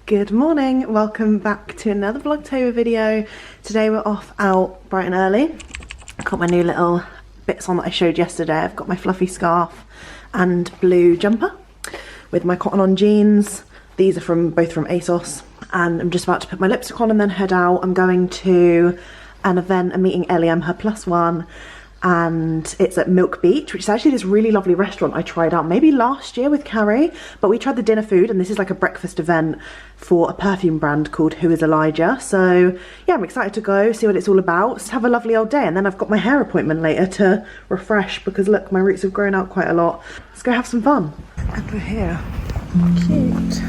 Good morning, welcome back to another Vlogtober video. Today we're off out bright and early. I've got my new little bits on that I showed yesterday. I've got my fluffy scarf and blue jumper with my cotton on jeans. These are both from ASOS, and I'm just about to put my lipstick on and then head out. I'm going to an event, I'm meeting Ellie, I'm her +1, and it's at Milk Beach, which is actually this really lovely restaurant I tried out maybe last year with Carrie, but we tried the dinner food, and this is like a breakfast event for a perfume brand called Who is Elijah. So yeah, I'm excited to go see what it's all about. Just have a lovely old day, and then I've got my hair appointment later to refresh because look, my roots have grown out quite a lot. Let's go have some fun. And we're here. Cute.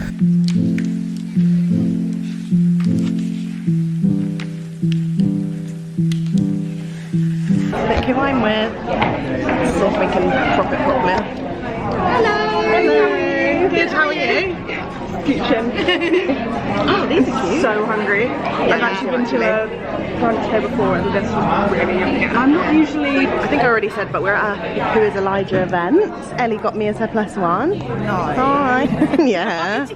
Look who I'm with. Let's see if we can crop it properly. Hello! Hello! Good, how are you? Kitchen. Oh, these are cute. So hungry. Yeah, I've actually been to a brunch here before and this was really yummy. And I'm not usually... I think I already said, but we're at a Who is Elijah event. Ellie got me as her +1. Nice. Hi. Yeah.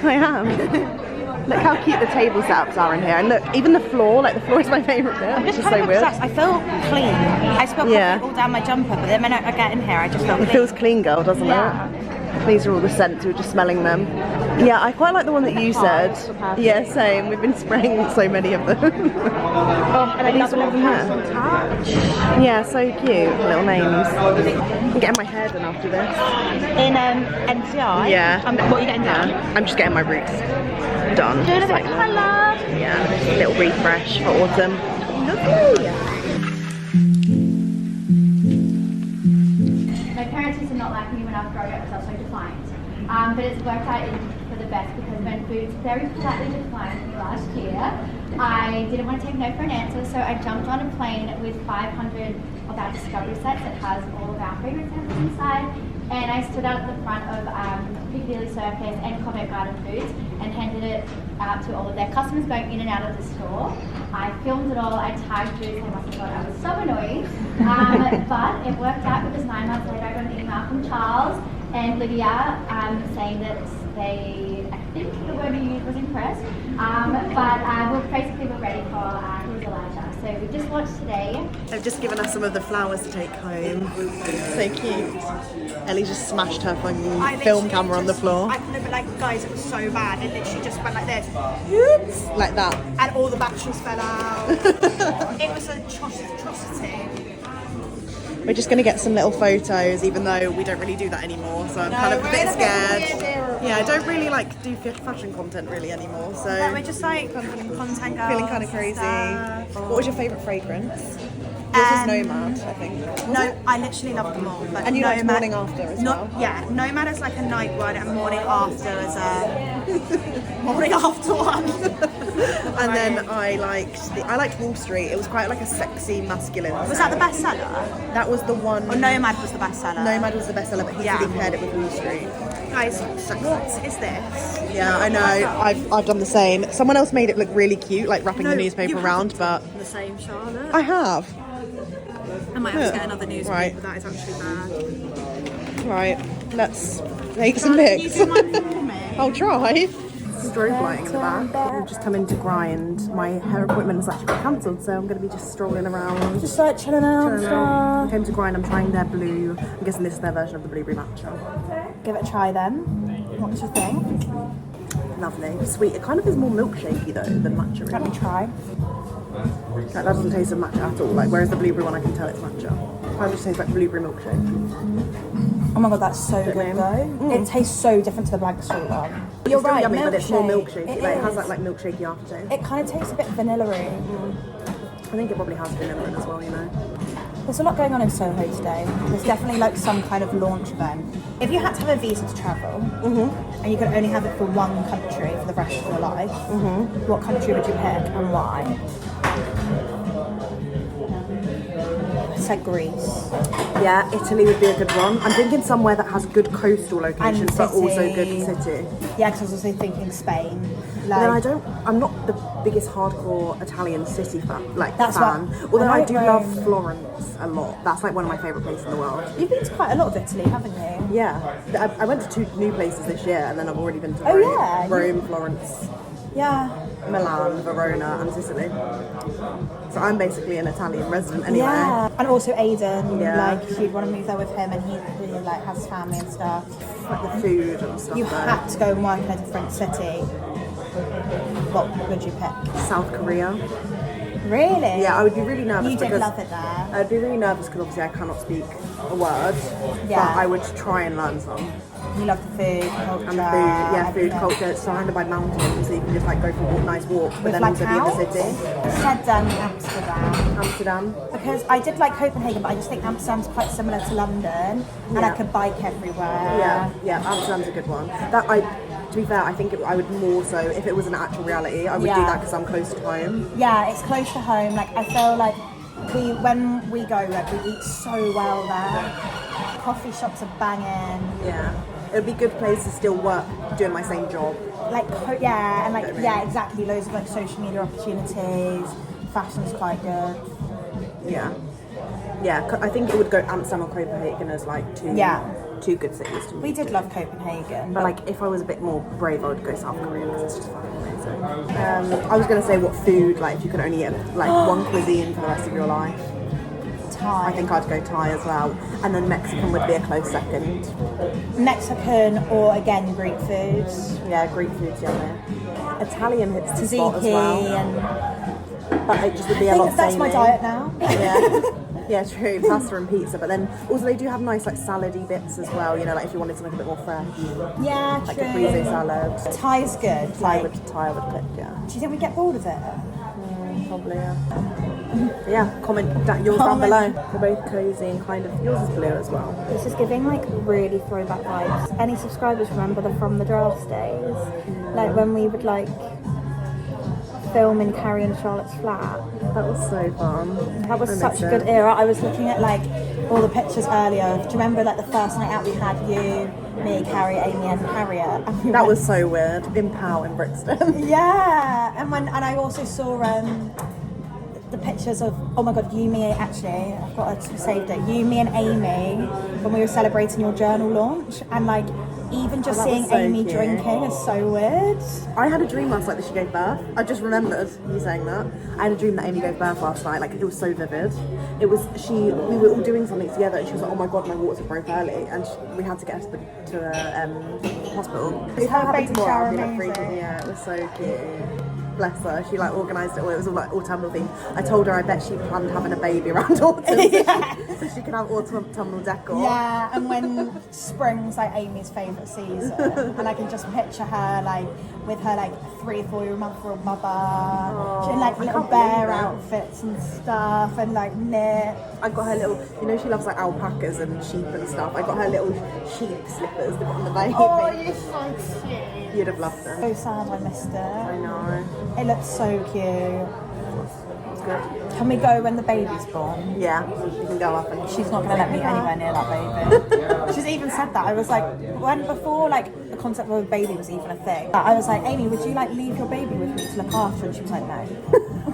I am. Look how cute the table setups are in here, and look, even the floor, like the floor is my favourite bit, which is so weird. I feel clean. I spilled coffee all down my jumper, but the minute I get in here, I just feel clean. It feels clean, girl, doesn't it? These are all the scents, we were just smelling them. Yeah, I quite like the one that you said. Yeah, same. We've been spraying so many of them. And I love a little personal touch. Yeah, so cute. Little names. I'm getting my hair done after this. In NCI? Yeah. What are you getting done? I'm just getting my roots done. Doing a bit of colour. Yeah, just a little refresh for autumn. Lovely. My parents used to not like me when I was growing up because I was so defiant. But it's worked out for the best because when Boots very politely declined me last year, I didn't want to take no for an answer, so I jumped on a plane with 500 of our discovery sets that has all of our fragrance samples inside, and I stood out at the front of Piccadilly Circus and Covent Garden Foods and handed it out to all of their customers going in and out of the store. I filmed it all, I tagged Boots, I must have thought I was so annoying, but it worked out because 9 months later I got an email from Charles and Lydia saying that they, I think the word we used was impressed, but we're basically ready for Who is Elijah. So we just watched today. They've just given us some of the flowers to take home. So cute. Ellie just smashed her fucking film camera on the floor. I know, but like, guys, it was so bad. It literally just went like this. Oops. Like that. And all the batteries fell out. It was an atrocity. We're just going to get some little photos, even though we don't really do that anymore, so I'm kind of a bit scared. Yeah, I don't really like do fashion content really anymore, so Yeah, we're just like content girls. Feeling kind of crazy. What was your favourite fragrance? Yours was Nomad, I think. No, I literally love them all. But And you liked Nomad, Morning After as well? Yeah, Nomad is like a night one and Morning After is a Morning After one. And then I liked Wall Street. It was quite like a sexy, masculine. Was that the bestseller? That was the one. Or Nomad was the bestseller? Nomad was the bestseller, but he really paired it with Wall Street. Guys, what is this? Yeah, I know. I've done the same. Someone else made it look really cute, like wrapping the newspaper around, but The same, Charlotte. I have. I might have to get another newspaper. Right. That is actually bad. Right, let's take some Can you pics. do one for me? I'll try. Strobe lighting in the back. We've just come into Grind. My hair appointment has actually been cancelled, so I'm going to be just strolling around. Just like chilling out. I came to Grind, I'm trying their blue. I'm guessing this is their version of the blueberry matcha. Give it a try then. What do you think? Lovely. Sweet. It kind of is more milkshakey though than matcha. Really. Let me try. That doesn't taste of matcha at all. Like, whereas the blueberry one, I can tell it's matcha. It kind of just tastes like blueberry milkshake. Oh my god, that's so good though. It tastes so different to the Blank Street one. You're It's still right, yummy, but it's more milkshake. milkshakey. Like, it has that like milkshakey aftertaste. It kind of tastes a bit vanilla-y. I think it probably has vanilla in as well, you know. There's a lot going on in Soho today. There's definitely like some kind of launch event. If you had to have a visa to travel, and you could only have it for one country for the rest of your life, what country would you pick and why? said Greece. Yeah, Italy would be a good one. I'm thinking somewhere that has good coastal locations, but also good city. Yeah, because I was also thinking Spain. But then I'm not the biggest hardcore Italian city fan. Although I do Rome. love Florence a lot. That's like one of my favourite places in the world. You've been to quite a lot of Italy, haven't you? Yeah, I went to 2 new places this year, and then I've already been to Rome, Florence, Milan, Verona, and Sicily. So I'm basically an Italian resident anyway. Yeah, and also Aiden. Like, you'd want to move there with him, and he like has family and stuff. Like the food and stuff. You had to go and work in a different city. What would you pick? South Korea. Really? Yeah, I would be really nervous. You did love it there. I'd be really nervous because obviously I cannot speak a word. Yeah. But I would try and learn some. You love the food, culture. And the food, culture. It's surrounded by mountains, so you can just like go for nice walks, but then like also be in the city. I said Amsterdam. Because I did like Copenhagen, but I just think Amsterdam's quite similar to London, and I could bike everywhere. Yeah, Amsterdam's a good one. To be fair, I think I would more so, if it was an actual reality, I would do that because I'm close to home. Yeah, it's close to home. Like, I feel like when we go, like, we eat so well there. Coffee shops are banging. Yeah. It would be a good place to still work doing my same job. Exactly. Loads of like social media opportunities. Fashion's quite good. Yeah, I think it would go Amsterdam or Copenhagen as like two good cities to me. We did love Copenhagen. But like, if I was a bit more brave, I would go South Korea because it's just fucking amazing. I was going to say what food, like if you could only eat like one cuisine for the rest of your life. Thai. I think I'd go Thai as well. And then Mexican would be a close second. Mexican or again Greek foods. Yeah, Greek food's yummy. Italian hits the spot as Tzatziki well. But it just would be a lot that's my samey. diet now. Yeah. Yeah, true, pasta and pizza, but then also they do have nice like salady bits as well, you know, like if you wanted something a bit more fresh. Yeah, like true. a caprese salad. Thai's good. Thai would click, yeah. Do you think we get bored of it? Probably, yeah. Yeah, comment that yours down below. They're both cozy and kind of, yours is blue as well. This is giving like really throwback vibes. Any subscribers remember the From the Drafts days? Like when we would like film in Carrie and Charlotte's flat. That was so fun. That was such a good era. I was looking at like all the pictures earlier. Do you remember like the first night out we had you, me, Carrie, Amy and Harriet? And that was so weird. In Pau in Brixton. Yeah. And I also saw the pictures of, oh my god, you, me, actually, I've got to saved it. You, me and Amy when we were celebrating your journal launch, and like even just seeing so Amy cute. drinking is so weird. I had a dream last night that she gave birth. I just remembered you saying that. I had a dream that Amy gave birth last night. Like, it was so vivid. We were all doing something together, and she was like, oh my god, my waters broke early, and we had to get her to a hospital. Is her baby shower amazing? Yeah, it was so cute. Bless her, she like organised it all. It was all like autumnal themed. I told her I bet she planned having a baby around autumn so she could have autumnal decor. Yeah, and when spring's like Amy's favourite season, and I can just picture her like with her like 3-4-month-old mother, she in like little bear outfits and stuff, and like knit. I got her little, you know, she loves like alpacas and sheep and stuff. I got her little sheep slippers that got on the baby. Oh, you're so cute. You'd have loved them. So sad I missed it. I know. It looks so cute. It's good. Can we go when the baby's born? Yeah, you can go up and She's not going to let me anywhere near that baby. She's even said that. I was like, before like the concept of a baby was even a thing, I was like, Amy, would you like leave your baby with me to look after? And she was like, no.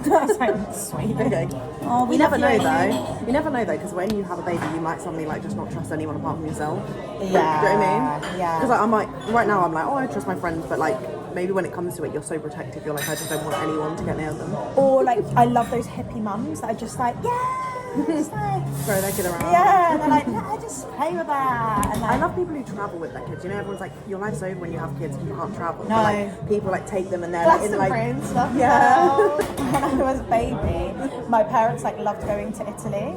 I was like, sweet. Okay. Oh, you never know though. You never know though, because when you have a baby, you might suddenly like just not trust anyone apart from yourself. Yeah. Do you know what I mean? Yeah. Because like, I might right now I'm like, oh, I trust my friends, but like maybe when it comes to it, you're so protective. You're like, I just don't want anyone to get near them. Or like, I love those hippie mums that are just like, yeah. Just like, throw their kid around. Yeah, and they're like, yeah, just play with that. And like, I love people who travel with their kids. You know, everyone's like, your life's over when you have kids and you can't travel. No. But, like, people like take them and they're like in like and stuff. Yeah. When I was a baby, my parents like loved going to Italy,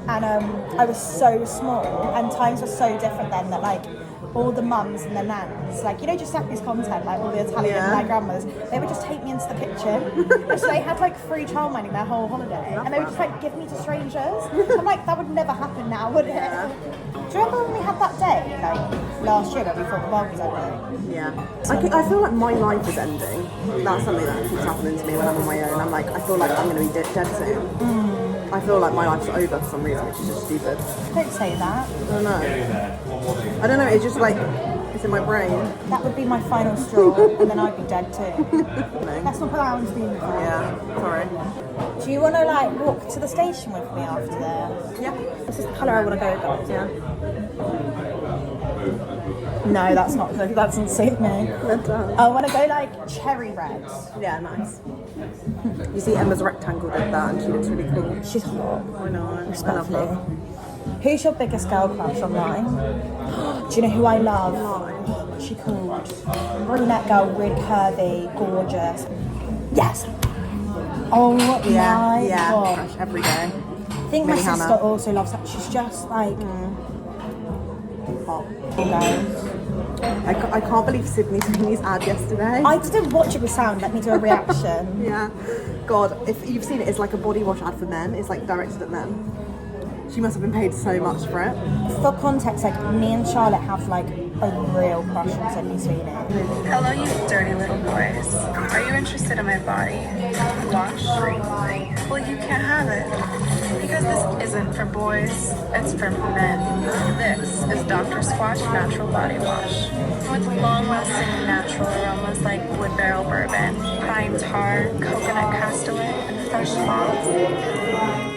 and I was so small, and times were so different then that like all the mums and the nans, like, you know, Giuseppe's content, like all the Italian like grandmothers, they would just take me into the kitchen. So they had like free childminding their whole holiday, and they would just like give me to strangers. I'm like, that would never happen now, would it? Yeah. Do you remember when we had that day, like last year, when we thought the world was ending? Yeah. I feel like my life is ending. That's something that keeps happening to me when I'm on my own. I'm like, I feel like I'm going to be dead soon. I feel like my life's over for some reason, which is just stupid. Don't say that. I don't know, it's just like, it's in my brain. That would be my final straw, and then I'd be dead too. Let's not put that on the screen. Yeah, sorry. Do you want to like walk to the station with me after this? Yeah. This is the colour I want to go, guys. Yeah. No, that's not good. That doesn't suit me. That does. I want to go like cherry red. Yeah, nice. You see Emma's rectangle did that and she looks really cool. She's hot. I know, I love Respectfully. her. Who's your biggest girl crush online? Do you know who I love? What's she called? Brunette girl, really curvy, gorgeous. Yes. Oh my god. Crush every day. I think my Millie sister Hannah. also loves that. She's just like Hot. you know. I can't believe Sydney Sweeney's ad yesterday. I didn't watch it with sound. Let me do a reaction. Yeah. God, if you've seen it, it's like a body wash ad for men. It's like directed at men. She must have been paid so much for it. For context, like me and Charlotte have like a real crush on Sydney Sweeney. Hello, you dirty little boys. Are you interested in my body? Wash? Well, you can't have it. Because this isn't for boys, it's for men. This is Dr. Squatch Natural Body Wash. With long-lasting natural aromas like wood barrel bourbon, pine tar, coconut castaway, and fresh moss,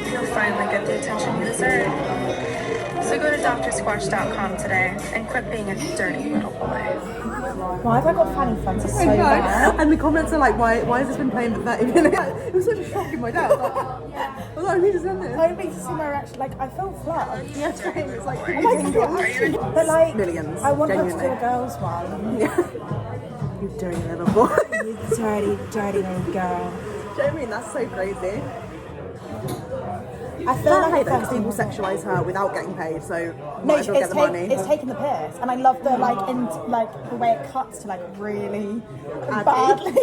you'll finally get the attention you deserve. So go to drsquatch.com today and quit being a dirty little boy. Why have I got fanny fronts? It's so bad. And the comments are like, why has this been playing for 30 minutes? It was such a shock in my dad. I was like, I need to send this. I need to see my reaction. Like, I feel flubbed. Yeah, same. It's like, Oh my god. But like, Millions, I want her to do genuinely. a girls one. Yeah. You dirty little boy. You dirty, dirty little girl. Do you know what I mean? That's so crazy. I feel like Because people sexualise her without getting paid, so no, might as well get the money. it's taking the piss, and I love the like the way it cuts to like really badly.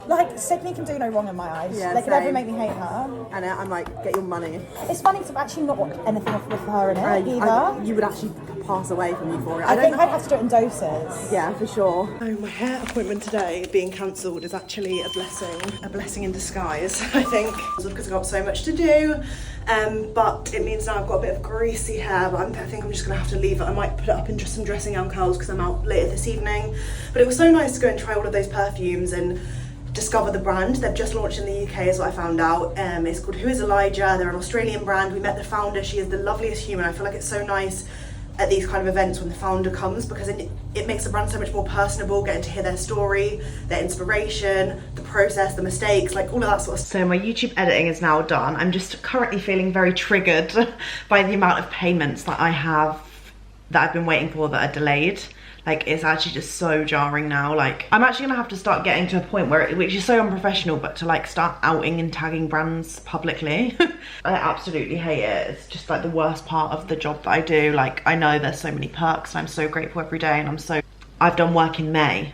Like Sydney can do no wrong in my eyes. Yeah, They could never same. make me hate her. And I'm like, get your money. It's funny because I've actually not watched anything with her in it either. You would actually pass away from me for it. I think don't I'd have to do it in doses. Yeah, for sure. So my hair appointment today being cancelled is actually a blessing in disguise, I think, because I've got so much to do. But it means now I've got a bit of greasy hair, but I think I'm just gonna have to leave it. I might put it up in just some dressing gown curls because I'm out later this evening. But it was so nice to go and try all of those perfumes and discover the brand. They've just launched in the UK is what I found out. It's called Who is Elijah. They're an Australian brand. We met the founder. She is the loveliest human. I feel like it's so nice at these kind of events when the founder comes because it makes the brand so much more personable, getting to hear their story, their inspiration, the process, the mistakes, like all of that sort of stuff. So my YouTube editing is now done. I'm just currently feeling very triggered by the amount of payments that I have that I've been waiting for that are delayed. Like, it's actually just so jarring now. Like, I'm actually gonna have to start getting to a point where, which is so unprofessional, but to like start outing and tagging brands publicly. I absolutely hate it. It's just like the worst part of the job that I do. Like, I know there's so many perks and I'm so grateful every day, and I've done work in May.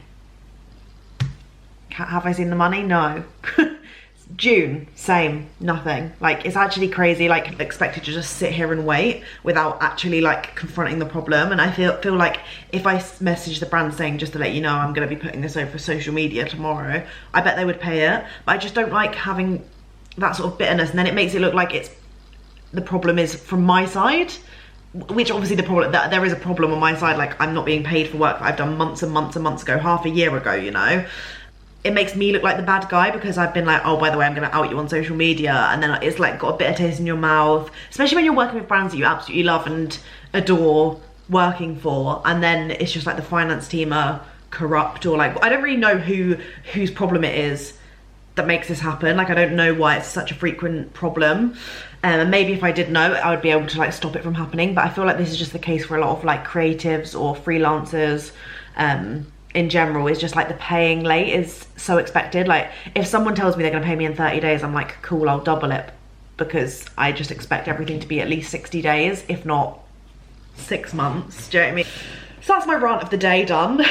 Have I seen the money? No. June, same, nothing. Like, it's actually crazy, like, expected to just sit here and wait without actually like confronting the problem. And I feel like if I message the brand saying, just to let you know, I'm going to be putting this over social media tomorrow, I bet they would pay it. But I just don't like having that sort of bitterness, and then it makes it look like the problem is from my side, which obviously that there is a problem on my side. Like, I'm not being paid for work that I've done months and months and months ago, half a year ago, you know. It makes me look like the bad guy because I've been like, oh, by the way, I'm going to out you on social media, and then it's like got a bitter taste in your mouth, especially when you're working with brands that you absolutely love and adore working for, and then it's just like the finance team are corrupt, or like, I don't really know whose problem it is that makes this happen. Like, I don't know why it's such a frequent problem, and maybe if I did know, I would be able to like stop it from happening. But I feel like this is just the case for a lot of like creatives or freelancers in general. Is just like the paying late is so expected. Like, if someone tells me they're going to pay me in 30 days, I'm like, cool, I'll double it, because I just expect everything to be at least 60 days, if not 6 months. Do you know what I mean? So that's my rant of the day done.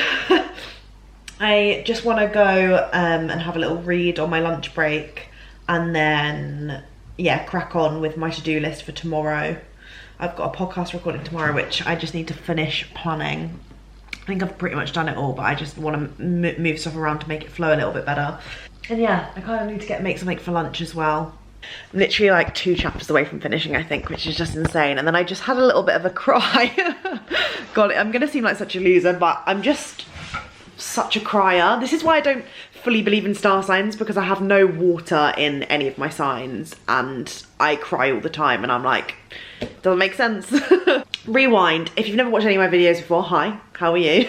I just want to go and have a little read on my lunch break, and then yeah, crack on with my to-do list for tomorrow. I've got a podcast recording tomorrow which I just need to finish planning. I think I've pretty much done it all, but I just want to move stuff around to make it flow a little bit better. And yeah, I kind of need to make something for lunch as well. I'm literally like 2 chapters away from finishing, I think, which is just insane. And then I just had a little bit of a cry. God, I'm gonna seem like such a loser, but I'm just such a crier. This is why I don't fully believe in star signs, because I have no water in any of my signs and I cry all the time, and I'm like, doesn't make sense. Rewind. If you've never watched any of my videos before, hi, how are you?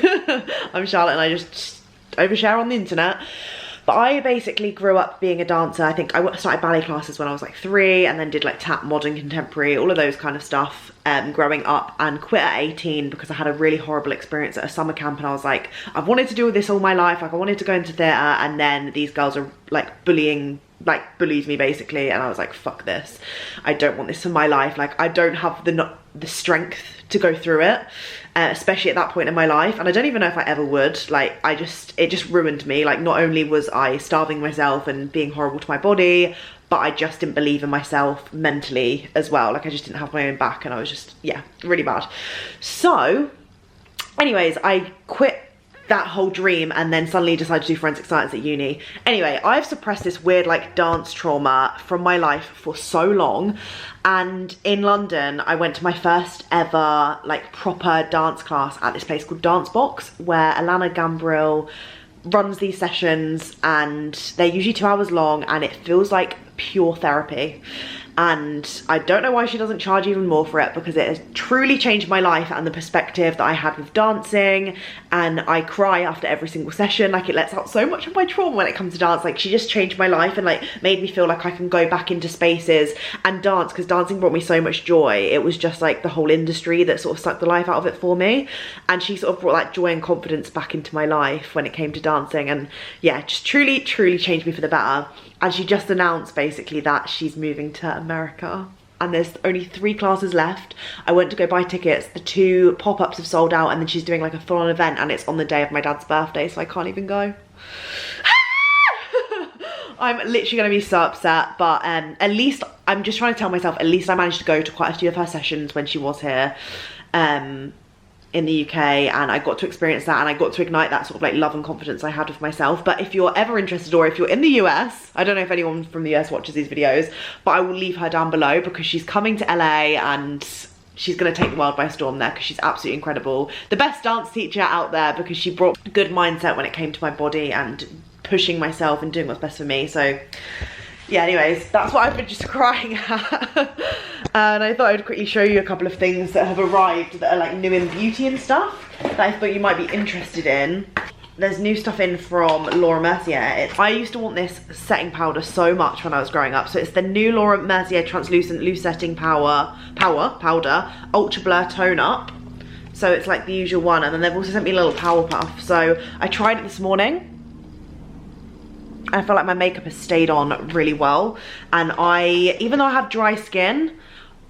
I'm Charlotte and I just overshare on the internet. But I basically grew up being a dancer. I think I started ballet classes when I was like 3, and then did like tap, modern, contemporary, all of those kind of stuff growing up, and quit at 18 because I had a really horrible experience at a summer camp, and I was like, I've wanted to do this all my life. Like I wanted to go into theatre, and then these girls are like bullied me basically, and I was like, fuck this. I don't want this in my life. Like I don't have the strength to go through it, especially at that point in my life, and I don't even know if I ever would. Like it just ruined me. Like not only was I starving myself and being horrible to my body, but I just didn't believe in myself mentally as well. Like I just didn't have my own back, and I was just, yeah, really bad. So anyways, I quit that whole dream and then suddenly decided to do forensic science at uni. Anyway, I've suppressed this weird like dance trauma from my life for so long, and in London I went to my first ever like proper dance class at this place called Dance Box, where Alana Gambrill runs these sessions, and they're usually 2 hours long, and it feels like pure therapy. And I don't know why she doesn't charge even more for it, because it has truly changed my life and the perspective that I had with dancing. And I cry after every single session. Like it lets out so much of my trauma when it comes to dance. Like she just changed my life and like made me feel like I can go back into spaces and dance, because dancing brought me so much joy. It was just like the whole industry that sort of sucked the life out of it for me. And she sort of brought that joy and confidence back into my life when it came to dancing. And yeah, just truly changed me for the better. And she just announced basically that she's moving to America, and there's only 3 classes left. I went to go buy tickets. The 2 pop-ups have sold out, and then she's doing like a full-on event, and it's on the day of my dad's birthday, so I can't even go. I'm literally gonna be so upset, but at least I'm just trying to tell myself, at least I managed to go to quite a few of her sessions when she was here in the UK, and I got to experience that, and I got to ignite that sort of like love and confidence I had with myself. But if you're ever interested, or if you're in the US, I don't know if anyone from the US watches these videos, but I will leave her down below, because she's coming to LA and she's going to take the world by storm there, because she's absolutely incredible. The best dance teacher out there, because she brought a good mindset when it came to my body and pushing myself and doing what's best for me. So yeah, anyways, that's what I've been just crying at. And I thought I would quickly show you a couple of things that have arrived that are like new in beauty and stuff that I thought you might be interested in. There's new stuff in from Laura Mercier. I used to want this setting powder so much when I was growing up. So it's the new Laura Mercier Translucent Loose Setting Powder Ultra Blur Tone Up. So it's like the usual one, and then they've also sent me a little power puff. So I tried it this morning. I feel like my makeup has stayed on really well, and even though I have dry skin,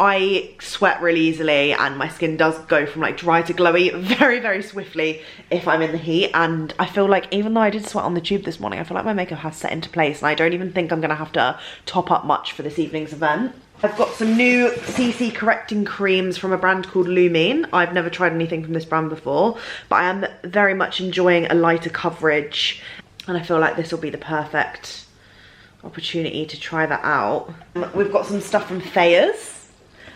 I sweat really easily, and my skin does go from like dry to glowy very swiftly if I'm in the heat. And I feel like even though I did sweat on the tube this morning, I feel like my makeup has set into place, and I don't even think I'm gonna have to top up much for this evening's event. I've got some new CC correcting creams from a brand called Lumine. I've never tried anything from this brand before, but I am very much enjoying a lighter coverage, and I feel like this will be the perfect opportunity to try that out. We've got some stuff from Thayers.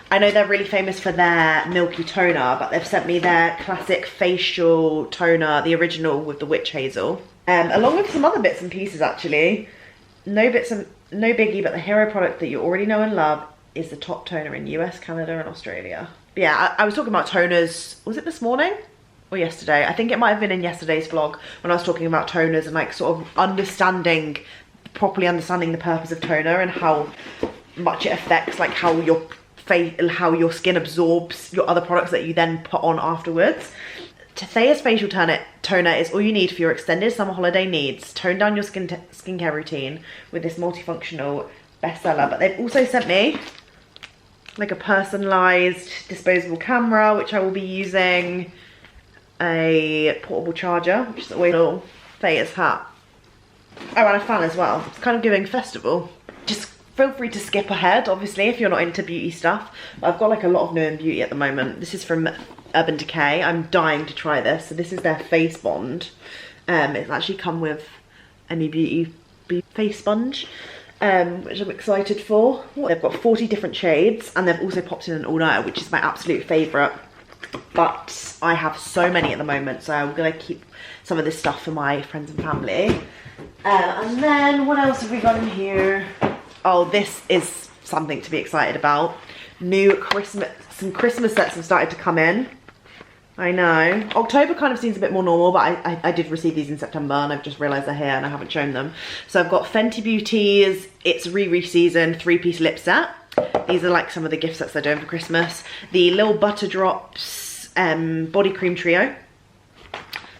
I know they're really famous for their milky toner, but they've sent me their classic facial toner, the original with the witch hazel, along with some other bits and pieces actually. No biggie, but the hero product that you already know and love is the top toner in US, Canada and Australia. But yeah, I was talking about toners, was it this morning? Or yesterday? I think it might have been in yesterday's vlog when I was talking about toners and like sort of properly understanding the purpose of toner and how much it affects like how your skin absorbs your other products that you then put on afterwards. Thayers facial toner is all you need for your extended summer holiday needs. Tone down your skincare routine with this multifunctional bestseller. But they've also sent me like a personalized disposable camera, which I will be using, a portable charger, which is a little Thayers hat. Oh, and a fan as well. It's kind of giving festival. Just feel free to skip ahead, obviously, if you're not into beauty stuff. But I've got like a lot of new in beauty at the moment. This is from Urban Decay. I'm dying to try this. So this is their face bond. It's actually come with a new beauty face sponge, which I'm excited for. They've got 40 different shades, and they've also popped in an all-nighter, which is my absolute favourite. But I have so many at the moment, so I'm going to keep some of this stuff for my friends and family. And then what else have we got in here? Oh, this is something to be excited about. Some Christmas sets have started to come in. I know. October kind of seems a bit more normal, but I did receive these in September, and I've just realised they're here and I haven't shown them. So I've got Fenty Beauty's It's Riri Season 3-piece lip set. These are like some of the gift sets they're doing for Christmas. The Little Butter Drops Body Cream Trio.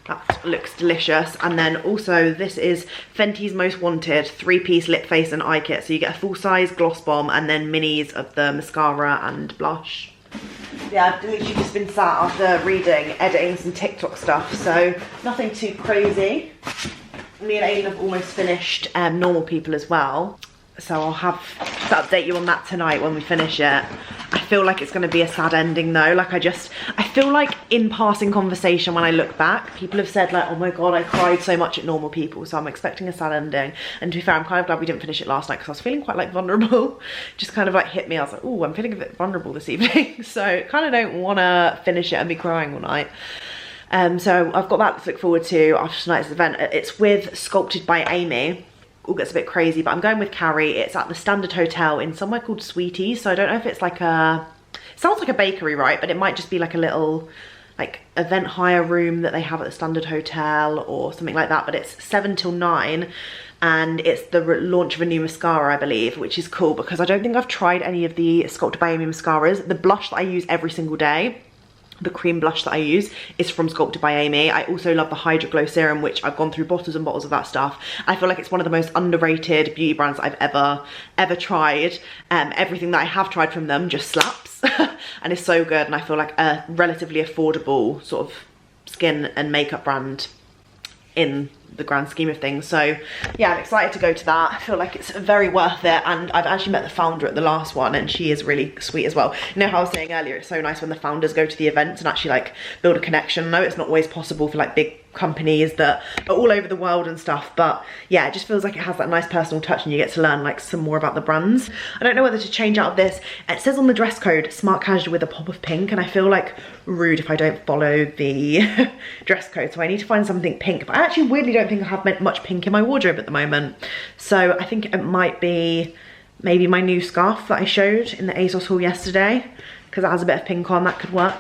That looks delicious. And then also this is Fenty's Most Wanted 3-piece lip, face and eye kit. So you get a full size gloss bomb and then minis of the mascara and blush. Yeah, I've literally just been sat after reading, editing some TikTok stuff, so nothing too crazy. Me and Aiden have almost finished Normal People as well, so I'll have to update you on that tonight when we finish it. I feel like it's going to be a sad ending though. Like I feel like in passing conversation when I look back, people have said like, oh my god, I cried so much at Normal People, so I'm expecting a sad ending. And to be fair, I'm kind of glad we didn't finish it last night because I was feeling quite like vulnerable. Just kind of like hit me. I was like, oh, I'm feeling a bit vulnerable this evening. So kind of don't want to finish it and be crying all night. So I've got that to look forward to after tonight's event. It's with Sculpted by Amy. All gets a bit crazy, but I'm going with Carrie. It's at the Standard Hotel in somewhere called Sweeties, so I don't know if it's like a, it sounds like a bakery, right? But it might just be like a little like event hire room that they have at the Standard Hotel or something like that. But it's 7 till 9, and it's the launch of a new mascara, I believe, which is cool because I don't think I've tried any of the Sculpted by Amy mascaras. The blush that I use every single day, the cream blush that I use, is from Sculpted by Amy. I also love the Hydra Glow Serum, which I've gone through bottles and bottles of that stuff. I feel like it's one of the most underrated beauty brands that I've ever tried. Everything that I have tried from them just slaps and is so good, and I feel like a relatively affordable sort of skin and makeup brand in the grand scheme of things. So yeah, I'm excited to go to that. I feel like it's very worth it, and I've actually met the founder at the last one, and she is really sweet as well. You know how I was saying earlier, it's so nice when the founders go to the events and actually like build a connection. I know it's not always possible for like big companies that are all over the world and stuff, but yeah, it just feels like it has that nice personal touch and you get to learn like some more about the brands. I don't know whether to change out of this. It says on the dress code smart casual with a pop of pink, and I feel like rude if I don't follow the dress code, so I need to find something pink. But I actually weirdly don't think I have much pink in my wardrobe at the moment, so I think it might be maybe my new scarf that I showed in the ASOS haul yesterday, because it has a bit of pink on. That could work.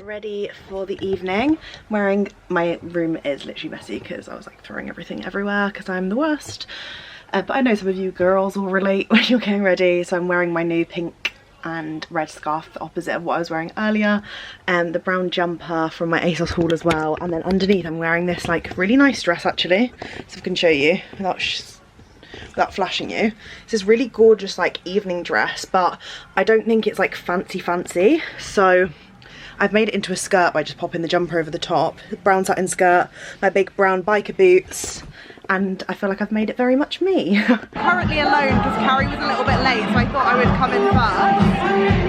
Ready for the evening. My room is literally messy because I was like throwing everything everywhere because I'm the worst, but I know some of you girls will relate when you're getting ready. So I'm wearing my new pink and red scarf, the opposite of what I was wearing earlier, and the brown jumper from my ASOS haul as well. And then underneath I'm wearing this like really nice dress actually, so I can show you without flashing you. It's this really gorgeous like evening dress, but I don't think it's like fancy, so I've made it into a skirt by just popping the jumper over the top. Brown satin skirt, my big brown biker boots, and I feel like I've made it very much me. Currently alone because Carrie was a little bit late, so I thought I would come in first.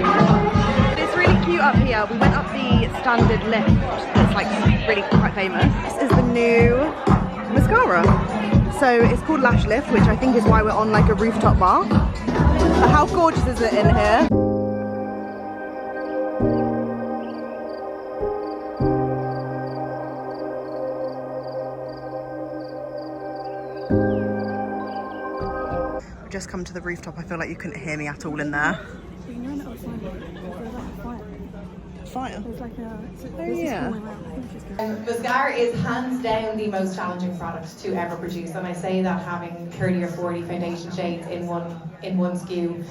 But it's really cute up here. We went up the standard lift that's like really quite famous. This is the new mascara. So it's called Lash Lift, which I think is why we're on like a rooftop bar. But how gorgeous is it in here? Just come to the rooftop. I feel like you couldn't hear me at all in there. Fire? Oh yeah. Mascara is hands down the most challenging product to ever produce, and I say that having 30 or 40 foundation shades in one SKU,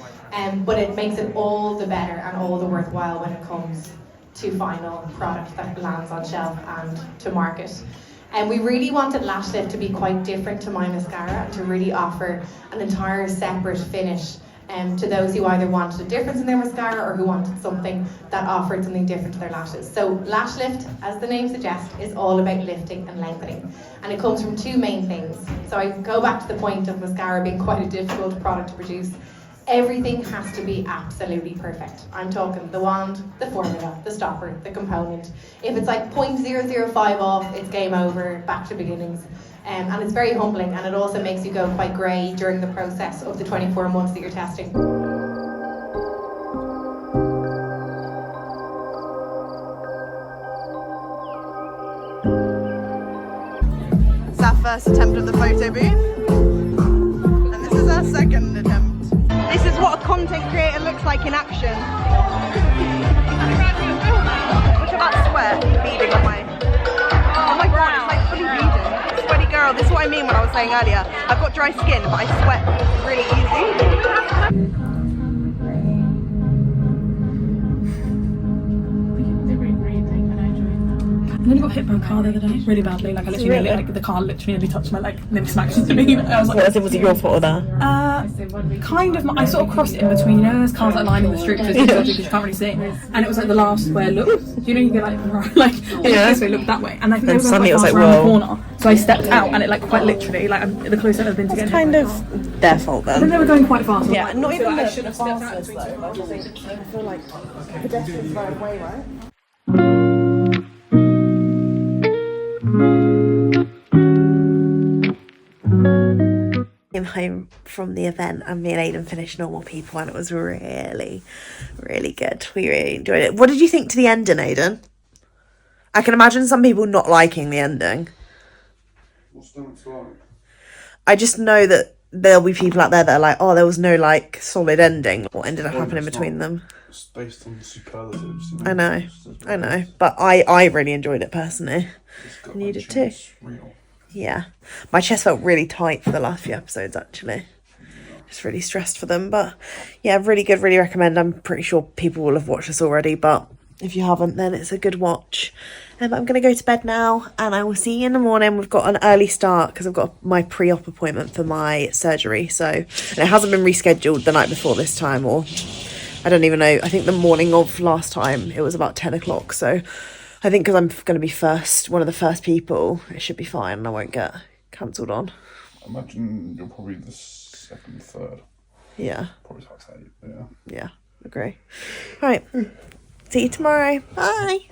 but it makes it all the better and all the worthwhile when it comes to final product that lands on shelf and to market. And we really wanted Lash Lift to be quite different to my mascara and to really offer an entire separate finish to those who either wanted a difference in their mascara or who wanted something that offered something different to their lashes. So lash lift, as the name suggests, is all about lifting and lengthening, and it comes from two main things. So I go back to the point of mascara being quite a difficult product to produce. Everything has to be absolutely perfect. I'm talking the wand, the formula, the stopper, the component. If it's like 0.005 off, it's game over, back to beginnings. And it's very humbling, and it also makes you go quite grey during the process of the 24 months that you're testing. It's our first attempt at the photo booth, and this is our second attempt. This is what a content creator looks like in action. Look at that sweat beading on my... Oh my god, it's like fully beading. Sweaty girl, this is what I mean when I was saying earlier. I've got dry skin, but I sweat really easy. I nearly got hit by a car the other day, really badly. Like I literally nearly, like the car literally nearly touched my leg, nearly smacked into me. I was like, Was it your fault or that? kind of. I sort of crossed in between. You know, there's cars like lining the street because you can't really see. And it was like the last square look. Do you know you go like this way, look that way, and I think they were going suddenly it was quite like, fast around whoa. the corner. So I stepped out, and it like quite literally, like the closest I've been to getting. Kind of their fault I think then. they were going quite fast. Yeah, not even I the should have stepped out fastest between though. two Like, I feel like pedestrians right away, right? Came home from the event and me and Aidan finished Normal People, and it was really, really good. We really enjoyed it. What did you think to the ending, Aidan? I can imagine some people not liking the ending. What's that like? I just know that there'll be people out there that are like, oh, there was no like solid ending. What ended up happening between them? It's based on superlatives. I know, but I really enjoyed it personally. And you did too. Real. Yeah, my chest felt really tight for the last few episodes actually. Just really stressed for them, but yeah, really good, really recommend. I'm pretty sure people will have watched this already, but if you haven't, then it's a good watch. I'm going to go to bed now, and I will see you in the morning. We've got an early start because I've got my pre-op appointment for my surgery, so and it hasn't been rescheduled the night before this time, or I don't even know. I think the morning of last time it was about 10 o'clock, so I think because I'm going to be one of the first people, it should be fine and I won't get cancelled on. I imagine you're probably the second, third. Yeah. Probably like 8, yeah. Yeah, agree. Right, see you tomorrow. Bye.